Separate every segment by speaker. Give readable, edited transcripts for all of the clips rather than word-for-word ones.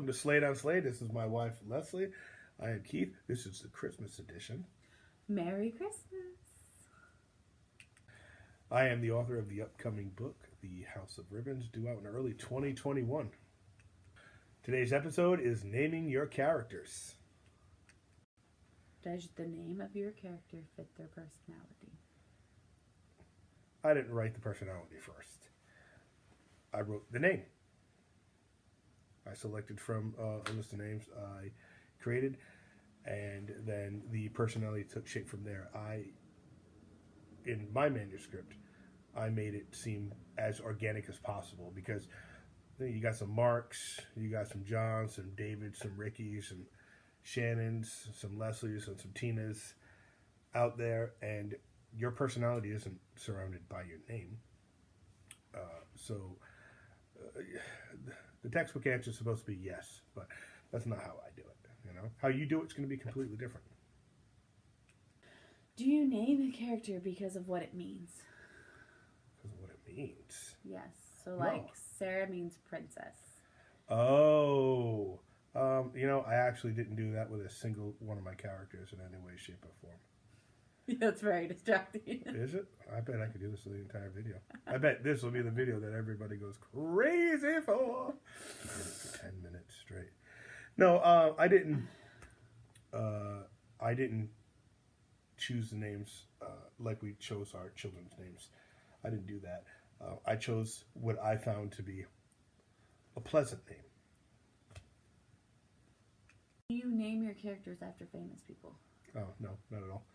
Speaker 1: welcome to Slade on Slade. This is my wife, Leslie. I am Keith. This is the Christmas edition.
Speaker 2: Merry Christmas.
Speaker 1: I am the author of the upcoming book, The House of Ribbons, due out in early 2021. Today's episode is Naming Your Characters.
Speaker 2: Does the name of your character fit their personality?
Speaker 1: I didn't write the personality first. I wrote the name. I selected from a list of names I created, and then the personality took shape from there. In my manuscript, I made it seem as organic as possible because you got some Marks, you got some Johns, some Davids, some Rickies, some Shannons, some Leslies, and some Tinas out there, and your personality isn't surrounded by your name. The textbook answer is supposed to be yes, but that's not how I do it. You know, how you do it's going to be completely different.
Speaker 2: Do you name a character because of what it means?
Speaker 1: Because of what it means.
Speaker 2: Yes. So, like, Sarah means princess.
Speaker 1: Oh, I actually didn't do that with a single one of my characters in any way, shape, or form.
Speaker 2: That's very distracting.
Speaker 1: Is it? I bet I could do this for the entire video. I bet this will be the video that everybody goes crazy for 10 minutes straight. No, I didn't choose the names like we chose our children's names. I didn't do that. I chose what I found to be a pleasant name.
Speaker 2: Do you name your characters after famous people?
Speaker 1: Oh, no, not at all.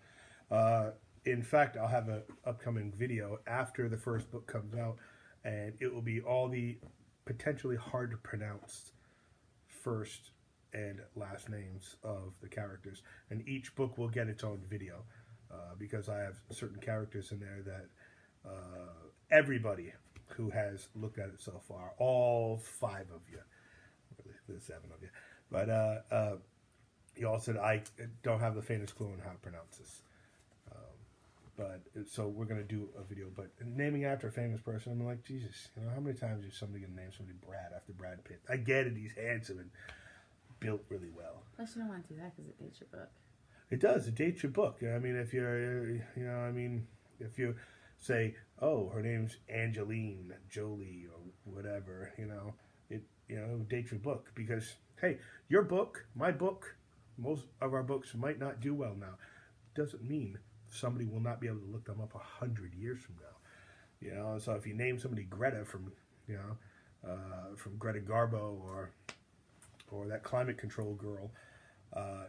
Speaker 1: In fact, I'll have an upcoming video after the first book comes out, and it will be all the potentially hard to pronounce first and last names of the characters. And each book will get its own video because I have certain characters in there that everybody who has looked at it so far, all 5 of you, really, there's 7 of you, but you all said I don't have the faintest clue on how to pronounce this. So we're going to do a video, but naming after a famous person, I'm like, Jesus, how many times is somebody going to name somebody Brad after Brad Pitt? I get it, he's handsome and built really well.
Speaker 2: Plus, you don't want to do that because it dates your book.
Speaker 1: It does, it dates your book. I mean, if if you say, oh, her name's Angeline Jolie or whatever, it would date your book because, hey, your book, my book, most of our books might not do well now. Doesn't mean somebody will not be able to look them up 100 years from now. So if you name somebody Greta from Greta Garbo or that climate control girl,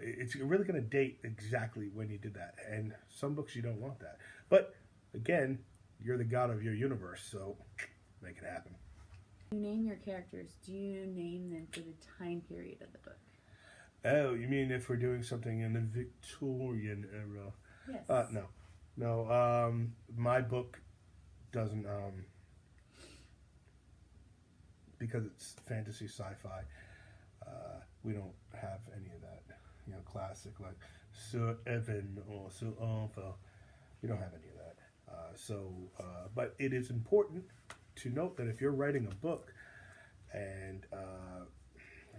Speaker 1: it's really going to date exactly when you did that. And some books you don't want that. But again, you're the god of your universe, so make it happen.
Speaker 2: You name your characters. Do you name them for the time period of the book?
Speaker 1: Oh, you mean if we're doing something in the Victorian era?
Speaker 2: Yes.
Speaker 1: No. My book doesn't, because it's fantasy, sci-fi, we don't have any of that, classic like Sir Evan or Sir Arthur. We don't have any of that. But it is important to note that if you're writing a book and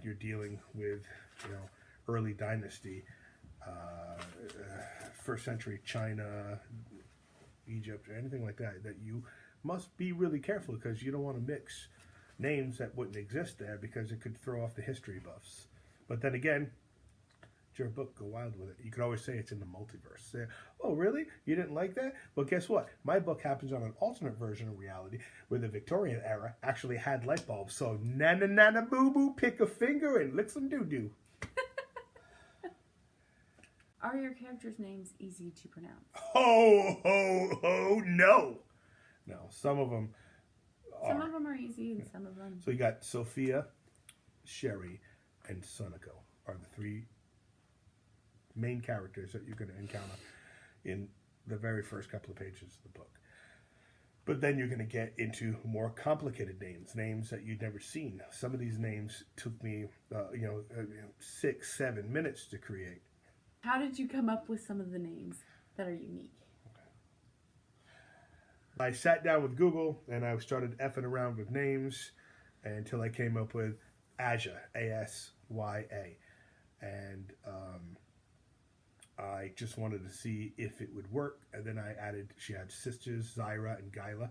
Speaker 1: you're dealing with, early dynasty, first century China, Egypt, or anything like that, that you must be really careful because you don't want to mix names that wouldn't exist there because it could throw off the history buffs. But then again, it's your book, go wild with it. You could always say it's in the multiverse. Say, oh, really? You didn't like that? Well, guess what? My book happens on an alternate version of reality where the Victorian era actually had light bulbs. So, nana boo boo, pick a finger and lick some doo doo.
Speaker 2: Are your characters' names easy to pronounce?
Speaker 1: No. No, some of them are.
Speaker 2: Some of them are easy and some of them...
Speaker 1: So you got Sophia, Sherry, and Soniko are the 3 main characters that you're going to encounter in the very first couple of pages of the book. But then you're going to get into more complicated names that you'd never seen. Some of these names took me, 6-7 minutes to create.
Speaker 2: How did you come up with some of the names that are unique?
Speaker 1: I sat down with Google and I started effing around with names until I came up with Asya, Asya, and I just wanted to see if it would work. And then I added, she had sisters, Zyra and Gyla.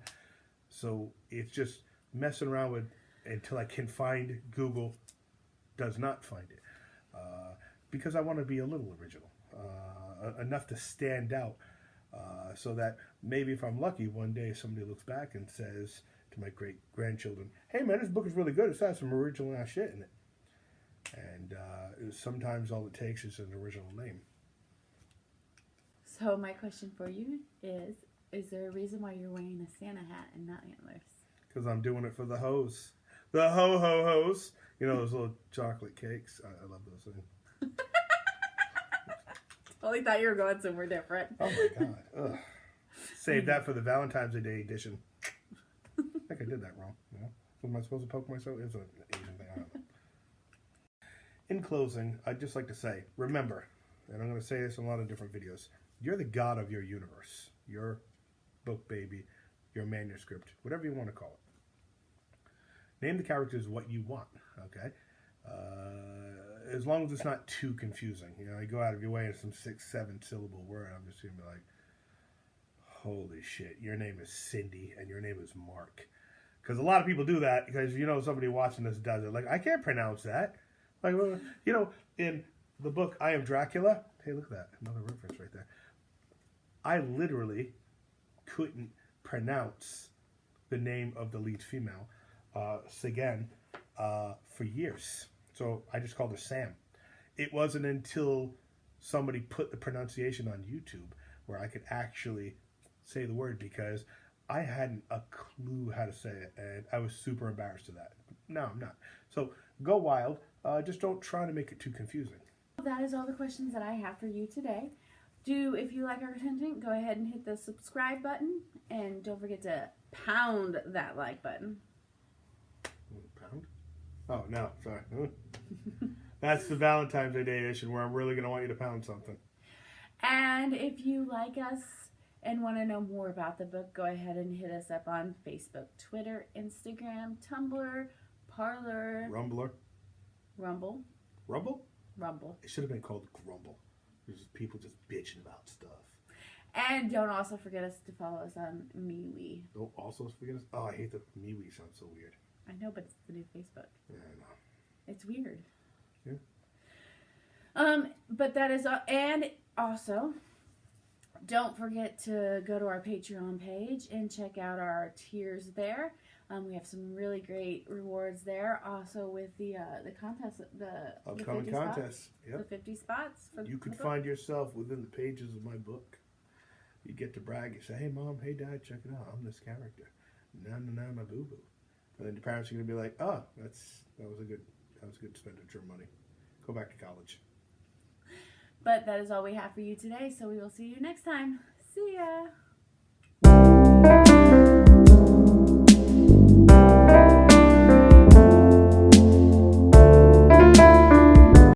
Speaker 1: So it's just messing around with until I can find Google does not find it. Because I want to be a little original, enough to stand out, so that maybe if I'm lucky, one day somebody looks back and says to my great grandchildren, "Hey man, this book is really good. It's got some original ass shit in it." And sometimes all it takes is an original name.
Speaker 2: So my question for you is there a reason why you're wearing a Santa hat and not antlers?
Speaker 1: Because I'm doing it for the hoes. The ho-ho-hos. You know those little chocolate cakes? I love those things.
Speaker 2: Totally thought you were going somewhere different.
Speaker 1: Oh my God. Ugh. Save that for the Valentine's Day edition. I think I did that wrong. You know? Am I supposed to poke myself? It's an Asian thing. I don't know. In closing, I'd just like to say, remember, and I'm going to say this in a lot of different videos, you're the god of your universe. Your book baby, your manuscript, whatever you want to call it. Name the characters what you want, okay? As long as it's not too confusing. You know, you go out of your way in some 6-7 syllable word, I'm just going to be like, holy shit, your name is Cindy and your name is Mark. Because a lot of people do that because, you know, somebody watching this does it. Like, I can't pronounce that. Like, you know, in the book I Am Dracula, hey, look at that, another reference right there. I literally couldn't pronounce the name of the lead female, Sagan, for years. So I just called her Sam. It wasn't until somebody put the pronunciation on YouTube where I could actually say the word, because I hadn't a clue how to say it, and I was super embarrassed of that. No, I'm not. So go wild. Just don't try to make it too confusing.
Speaker 2: That is all the questions that I have for you today. If you like our content, go ahead and hit the subscribe button, and don't forget to pound that like button.
Speaker 1: Pound? Oh, no, sorry. That's the Valentine's Day edition where I'm really going to want you to pound something.
Speaker 2: And if you like us and want to know more about the book, go ahead and hit us up on Facebook, Twitter, Instagram, Tumblr, Parler,
Speaker 1: Rumble?
Speaker 2: Rumble.
Speaker 1: It should have been called Grumble. There's just people just bitching about stuff.
Speaker 2: And don't also forget us to follow us on MeWe.
Speaker 1: Don't also forget us? Oh, I hate the MeWe. Sounds so weird.
Speaker 2: I know, but it's the new Facebook.
Speaker 1: Yeah, I know.
Speaker 2: It's weird.
Speaker 1: Yeah.
Speaker 2: But that is, and also, don't forget to go to our Patreon page and check out our tiers there. We have some really great rewards there. Also with the contest, the
Speaker 1: upcoming
Speaker 2: 50
Speaker 1: contest.
Speaker 2: Yep. The 50 spots.
Speaker 1: You could find yourself within the pages of my book. You get to brag. You say, "Hey mom, hey dad, check it out. I'm this character. Na na na my boo boo." And then your parents are gonna be like, "Oh, that was a good expenditure of money. Go back to college."
Speaker 2: But that is all we have for you today. So we will see you next time. See ya.